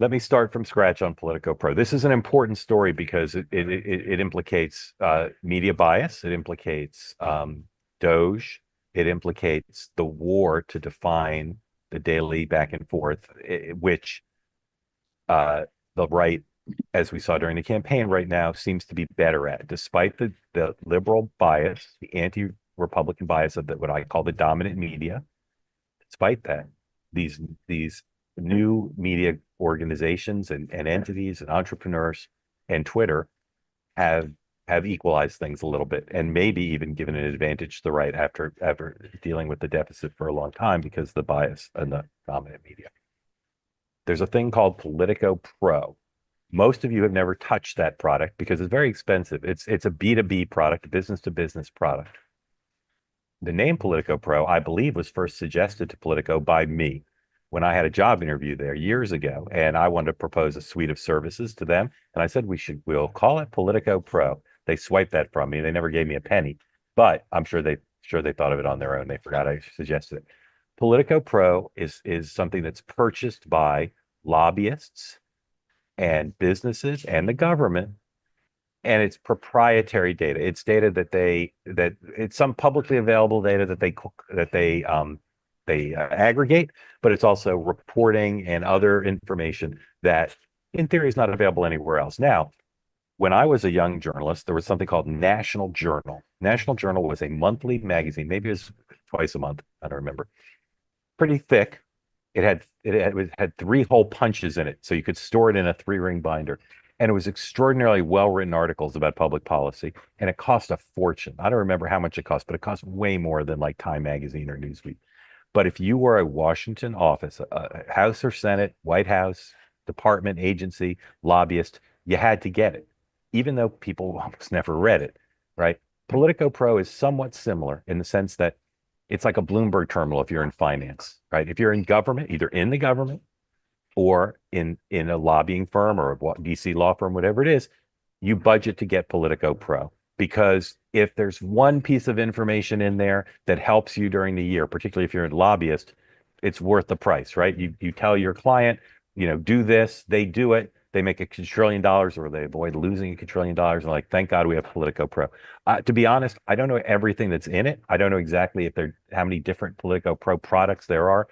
Let me start from scratch on Politico Pro. This is an important story because it implicates media bias. It implicates Doge. It implicates the war to define the daily back and forth, which the right, as we saw during the campaign right now, seems to be better at, despite the liberal bias, the anti-Republican bias of what I call the dominant media. Despite that, these new media organizations and entities and entrepreneurs and Twitter have equalized things a little bit and maybe even given an advantage to the right after dealing with the deficit for a long time because of the bias in the dominant media. There's a thing called Politico Pro. Most of you have never touched that product because it's very expensive. It's a B2B product, a business to business product. The name Politico Pro, I believe, was first suggested to Politico by me when I had a job interview there years ago, and I wanted to propose a suite of services to them. And I said, we'll call it Politico Pro. They swiped that from me. They never gave me a penny, but I'm sure they thought of it on their own. They forgot I suggested it. Politico Pro is something that's purchased by lobbyists and businesses and the government, and it's proprietary data. It's data that it's some publicly available data that they aggregate, but it's also reporting and other information that in theory is not available anywhere else. Now, when I was a young journalist, there was something called National Journal. National Journal was a monthly magazine, maybe it was twice a month, I don't remember. Pretty thick. It had 3 hole punches in it, so you could store it in a 3-ring binder. And it was extraordinarily well-written articles about public policy, and it cost a fortune. I don't remember how much it cost, but it cost way more than like Time Magazine or Newsweek. But if you were a Washington office, a House or Senate, White House, department, agency, lobbyist, you had to get it, even though people almost never read it, right? Politico Pro is somewhat similar in the sense that it's like a Bloomberg terminal if you're in finance, right? If you're in government, either in the government or in a lobbying firm or a DC law firm, whatever it is, you budget to get Politico Pro. Because if there's one piece of information in there that helps you during the year, particularly if you're a lobbyist, it's worth the price, right? You tell your client, do this, they do it, they make $1 trillion or they avoid losing $1 trillion. And like, thank God we have Politico Pro. To be honest, I don't know everything that's in it. I don't know exactly how many different Politico Pro products there are.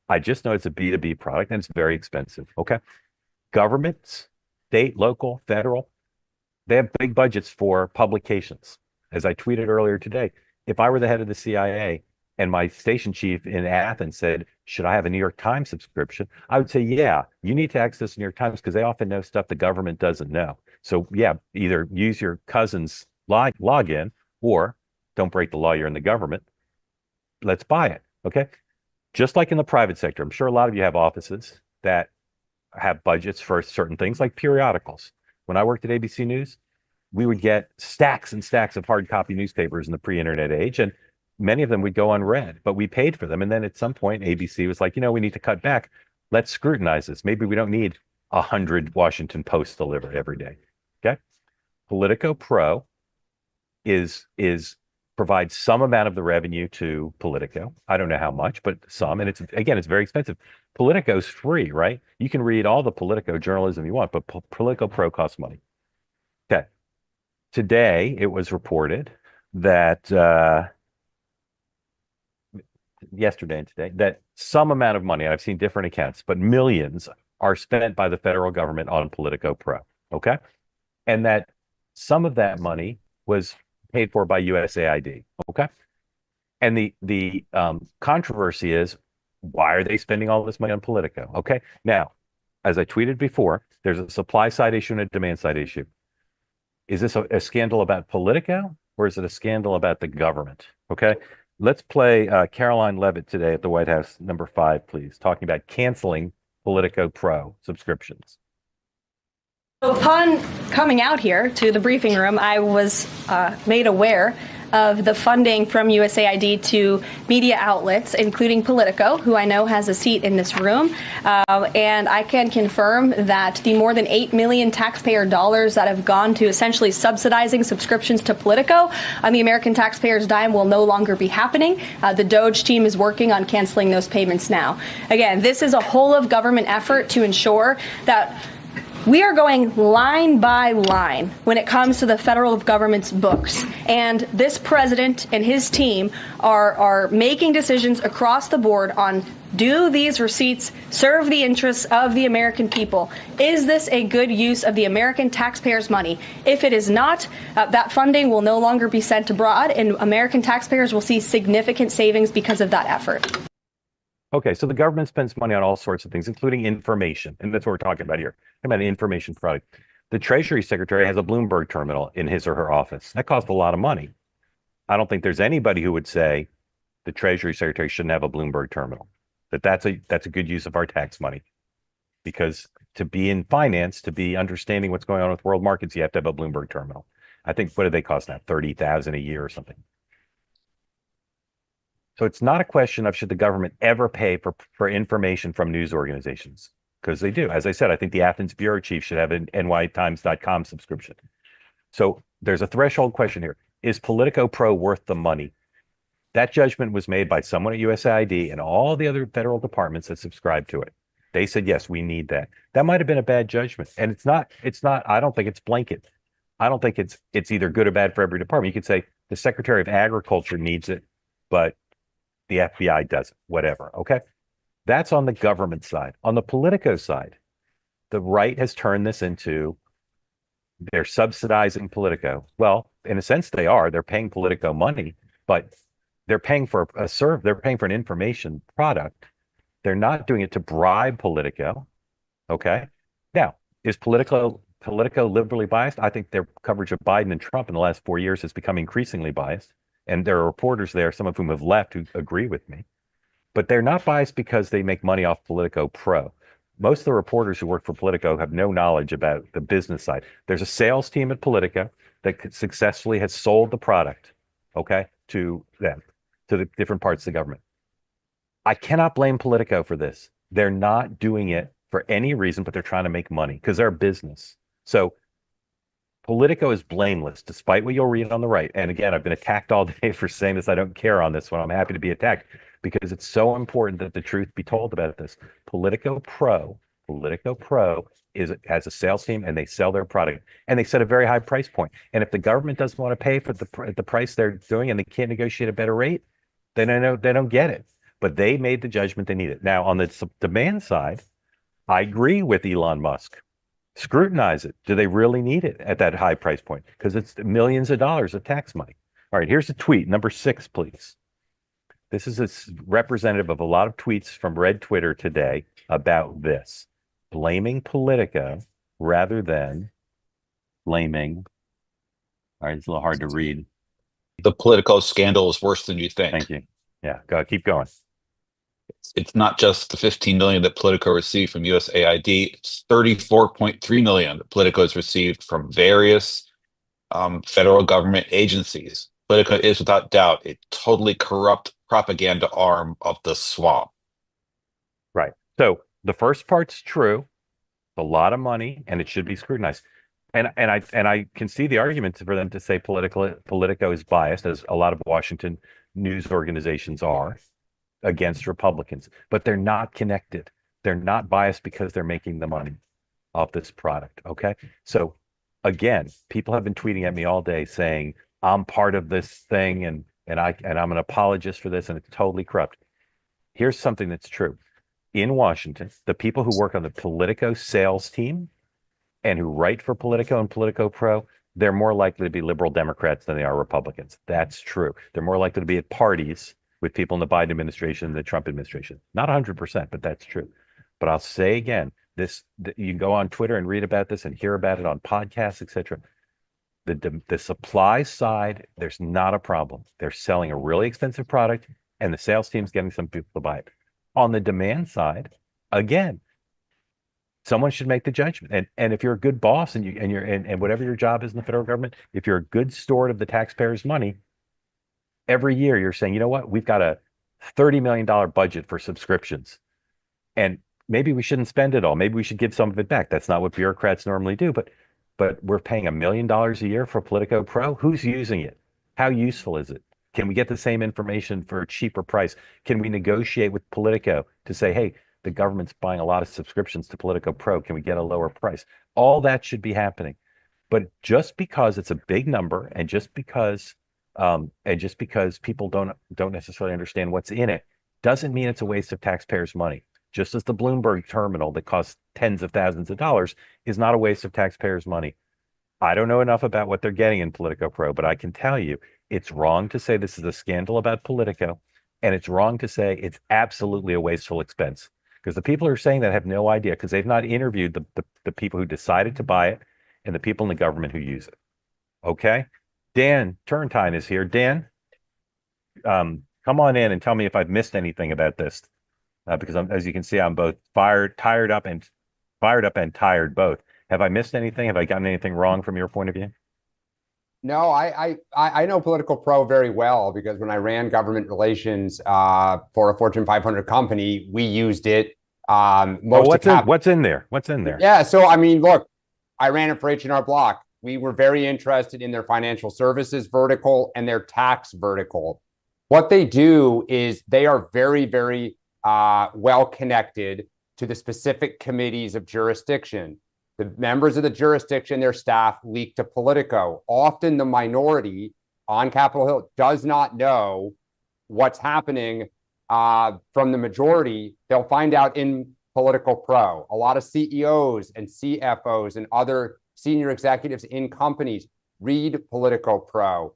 I just know it's a B2B product and it's very expensive. Okay. Governments, state, local, federal, they have big budgets for publications. As I tweeted earlier today, if I were the head of the CIA and my station chief in Athens said, should I have a New York Times subscription? I would say, yeah, you need to access New York Times because they often know stuff the government doesn't know. So yeah, either use your cousin's login or don't break the law, you're in the government. Let's buy it. Okay. Just like in the private sector, I'm sure a lot of you have offices that have budgets for certain things like periodicals. When I worked at ABC News, we would get stacks and stacks of hard copy newspapers in the pre-internet age, and many of them would go unread, but we paid for them. And then at some point, ABC was like, we need to cut back. Let's scrutinize this. Maybe we don't need 100 Washington Post delivered every day. Okay. Politico Pro provides some amount of the revenue to Politico. I don't know how much, but some. And it's very expensive. Politico's free, right? You can read all the Politico journalism you want, but Politico Pro costs money. Okay. Today, it was reported that yesterday and today, that some amount of money, I've seen different accounts, but millions are spent by the federal government on Politico Pro. Okay. And that some of that money was paid for by USAID. Okay. And the controversy is, why are they spending all this money on Politico? Okay. Now, as I tweeted before, there's a supply side issue and a demand side issue. Is this a scandal about Politico or is it a scandal about the government? Okay. Let's play Caroline Levitt today at the White House, number 5, please, talking about canceling Politico Pro subscriptions. Upon coming out here to the briefing room, I was made aware of the funding from USAID to media outlets, including Politico, who I know has a seat in this room. And I can confirm that the more than 8 million taxpayer dollars that have gone to essentially subsidizing subscriptions to Politico on the American taxpayers' dime will no longer be happening. The DOJ team is working on canceling those payments now. Again, this is a whole of government effort to ensure that we are going line by line when it comes to the federal government's books. And this president and his team are making decisions across the board on, do these receipts serve the interests of the American people? Is this a good use of the American taxpayers' money? If it is not, that funding will no longer be sent abroad, and American taxpayers will see significant savings because of that effort. Okay, so the government spends money on all sorts of things, including information. And that's what we're talking about here. About an information product. The Treasury Secretary has a Bloomberg terminal in his or her office. That costs a lot of money. I don't think there's anybody who would say the Treasury Secretary shouldn't have a Bloomberg terminal. That's a good use of our tax money. Because to be in finance, to be understanding what's going on with world markets, you have to have a Bloomberg terminal. I think, what do they cost now? $30,000 a year or something. So it's not a question of should the government ever pay for information from news organizations, because they do. As I said, I think the Athens bureau chief should have an nytimes.com subscription. So there's a threshold question here. Is Politico Pro worth the money? That judgment was made by someone at USAID and all the other federal departments that subscribe to it. They said, yes, we need that. That might have been a bad judgment. And it's not, I don't think it's blanket. I don't think it's either good or bad for every department. You could say the Secretary of Agriculture needs it, but the FBI doesn't, whatever. Okay. That's on the government side. On the Politico side, the right has turned this into, they're subsidizing Politico. Well, in a sense, they are. They're paying Politico money, but they're paying for they're paying for an information product. They're not doing it to bribe Politico. Okay. Now, is Politico liberally biased? I think their coverage of Biden and Trump in the last 4 years has become increasingly biased. And there are reporters there, some of whom have left, who agree with me. But they're not biased because they make money off Politico Pro. Most of the reporters who work for Politico have no knowledge about the business side. There's a sales team at Politico that successfully has sold the product, okay, to them, to the different parts of the government. I cannot blame Politico for this. They're not doing it for any reason, but they're trying to make money because they're a business. So Politico is blameless, despite what you'll read on the right. And again, I've been attacked all day for saying this. I don't care on this one. I'm happy to be attacked because it's so important that the truth be told about this. Politico Pro has a sales team, and they sell their product, and they set a very high price point. And if the government doesn't want to pay for the price they're doing, and they can't negotiate a better rate, then they don't get it. But they made the judgment they need it. Now, on the demand side, I agree with Elon Musk. Scrutinize it. Do they really need it at that high price point? Because it's millions of dollars of tax money. All right, here's a tweet, number 6, please. This is a representative of a lot of tweets from Red Twitter today about this. Blaming Politico rather than blaming, all right, it's a little hard to read. The Politico scandal is worse than you think. Thank you. Yeah, keep going. It's not just the $15 million that Politico received from USAID. It's $34.3 million that Politico has received from various federal government agencies. Politico is, without doubt, a totally corrupt propaganda arm of the swamp. Right. So the first part's true. It's a lot of money, and it should be scrutinized. And I can see the argument for them to say Politico is biased, as a lot of Washington news organizations are, against Republicans, but they're not connected. They're not biased because they're making the money off this product. Okay. So again, people have been tweeting at me all day saying I'm part of this thing and I'm an apologist for this, and it's totally corrupt. Here's something that's true. In Washington, the people who work on the Politico sales team and who write for Politico and Politico Pro, they're more likely to be liberal Democrats than they are Republicans. That's true. They're more likely to be at parties with people in the Biden administration and the Trump administration. Not 100%, but that's true. But I'll say again, you can go on Twitter and read about this and hear about it on podcasts, etc. The supply side, there's not a problem. They're selling a really expensive product, and the sales team's getting some people to buy it. On the demand side, again, someone should make the judgment. And if you're a good boss and whatever your job is in the federal government, if you're a good steward of the taxpayers' money, every year you're saying, you know what, we've got a $30 million budget for subscriptions, and maybe we shouldn't spend it all. Maybe we should give some of it back. That's not what bureaucrats normally do, but we're paying $1 million a year for Politico Pro. Who's using it? How useful is it? Can we get the same information for a cheaper price? Can we negotiate with Politico to say, hey, the government's buying a lot of subscriptions to Politico Pro. Can we get a lower price? All that should be happening. But just because it's a big number, and just because people don't necessarily understand what's in it, doesn't mean it's a waste of taxpayers' money. Just as the Bloomberg terminal that costs tens of thousands of dollars is not a waste of taxpayers' money. I don't know enough about what they're getting in Politico Pro, but I can tell you it's wrong to say this is a scandal about Politico, and it's wrong to say it's absolutely a wasteful expense. Because the people who are saying that have no idea, because they've not interviewed the people who decided to buy it and the people in the government who use it. Okay? Dan Turrentine is here. Dan, come on in and tell me if I've missed anything about this. Because as you can see, I'm both fired up and tired both. Have I missed anything? Have I gotten anything wrong from your point of view? No, I know Political Pro very well, because when I ran government relations for a Fortune 500 company, we used it. What's in there? What's in there? Yeah, so I mean, look, I ran it for H&R Block. We were very interested in their financial services vertical and their tax vertical. What they do is they are very, very well connected to the specific committees of jurisdiction. The members of the jurisdiction, their staff, leak to Politico. Often the minority on Capitol Hill does not know what's happening from the majority. They'll find out in Politico Pro. A lot of CEOs and CFOs and other senior executives in companies read Politico Pro.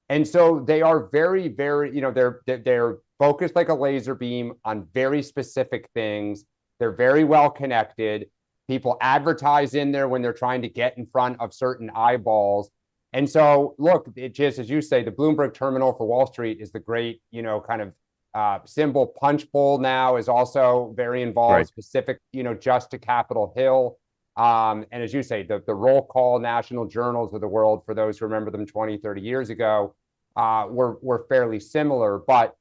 And so they are very, very, they're focused like a laser beam on very specific things. They're very well connected. People advertise in there when they're trying to get in front of certain eyeballs. And so, look, it just, as you say, the Bloomberg terminal for Wall Street is the great, kind of symbol. Punch Bowl now is also very involved, right. Specific, just to Capitol Hill. And as you say, the roll call national journals of the world, for those who remember them 20, 30 years ago, were fairly similar. But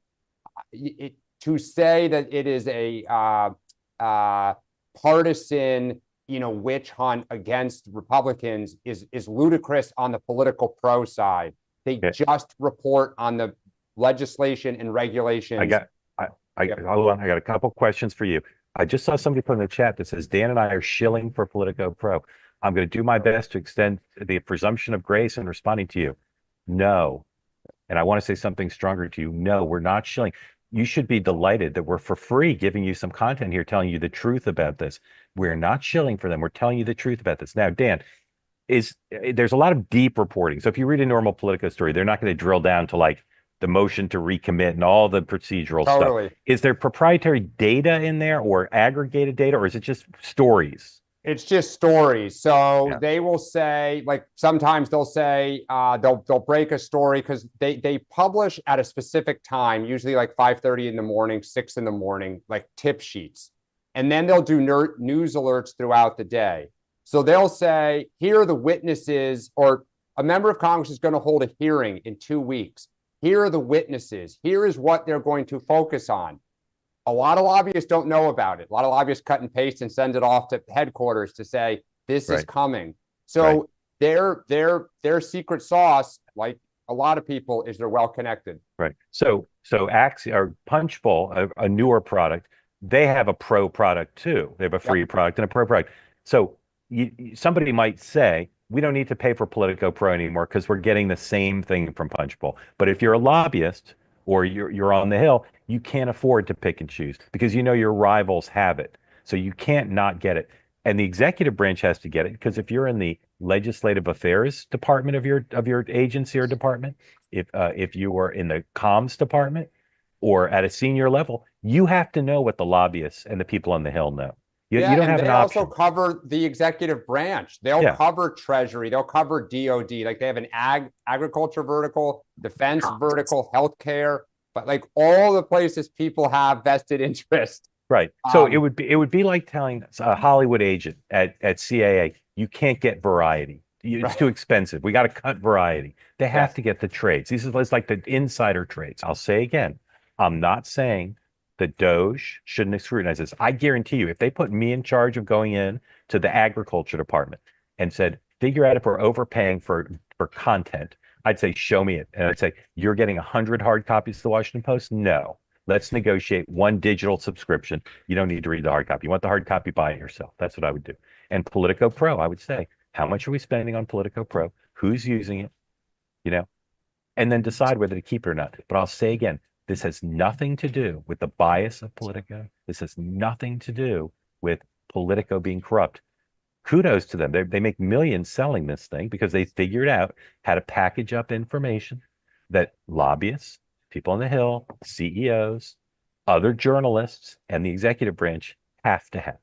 to say that it is a partisan, witch hunt against Republicans is ludicrous on the Political Pro side. They just report on the legislation and regulations. I got a couple questions for you. I just saw somebody put in the chat that says Dan and I are shilling for Politico Pro. I'm going to do my best to extend the presumption of grace in responding to you. No. And I want to say something stronger to you. No, we're not shilling. You should be delighted that we're for free giving you some content here, telling you the truth about this. We're not shilling for them. We're telling you the truth about this. Now, Dan, there's a lot of deep reporting. So if you read a normal Politico story, they're not going to drill down to like the motion to recommit and all the procedural stuff. Is there proprietary data in there, or aggregated data, or is it just stories? It's just stories. So they will say, like, sometimes they'll say they'll break a story because they publish at a specific time, usually like 5:30 in the morning, 6 in the morning, like tip sheets. And then they'll do news alerts throughout the day. So they'll say, here are the witnesses, or a member of Congress is going to hold a hearing in 2 weeks. Here are the witnesses. Here is what they're going to focus on. A lot of lobbyists don't know about it. A lot of lobbyists cut and paste and send it off to headquarters to say, this is coming. So their secret sauce, like a lot of people, is they're well connected. Right. So Axe or Punch Bowl, a newer product, they have a pro product too. They have a free product and a pro product. So somebody might say, we don't need to pay for Politico Pro anymore because we're getting the same thing from Punch Bowl. But if you're a lobbyist or you're on the Hill, you can't afford to pick and choose because your rivals have it. So you can't not get it. And the executive branch has to get it because if you're in the legislative affairs department of your agency or department, if you are in the comms department or at a senior level, you have to know what the lobbyists and the people on the Hill know. You don't have an option. They also cover the executive branch. They'll cover Treasury. They'll cover DOD. Like they have an agriculture vertical, defense vertical, healthcare, but like all the places people have vested interest. Right. So it would be like telling a Hollywood agent at CAA, you can't get variety. It's too expensive. We got to cut variety. They have Yes. to get the trades. These are like the insider trades. I'll say again, I'm not saying that Doge shouldn't scrutinize this. I guarantee you, if they put me in charge of going in to the agriculture department and said, figure out if we're overpaying for content, I'd say, show me it. And I'd say, you're getting 100 hard copies of the Washington Post? No. Let's negotiate one digital subscription. You don't need to read the hard copy. You want the hard copy, buy it yourself. That's what I would do. And Politico Pro, I would say, how much are we spending on Politico Pro? Who's using it? You know, and then decide whether to keep it or not. But I'll say again, this has nothing to do with the bias of Politico. This has nothing to do with Politico being corrupt. Kudos to them. They make millions selling this thing because they figured out how to package up information that lobbyists, people on the Hill, CEOs, other journalists, and the executive branch have to have.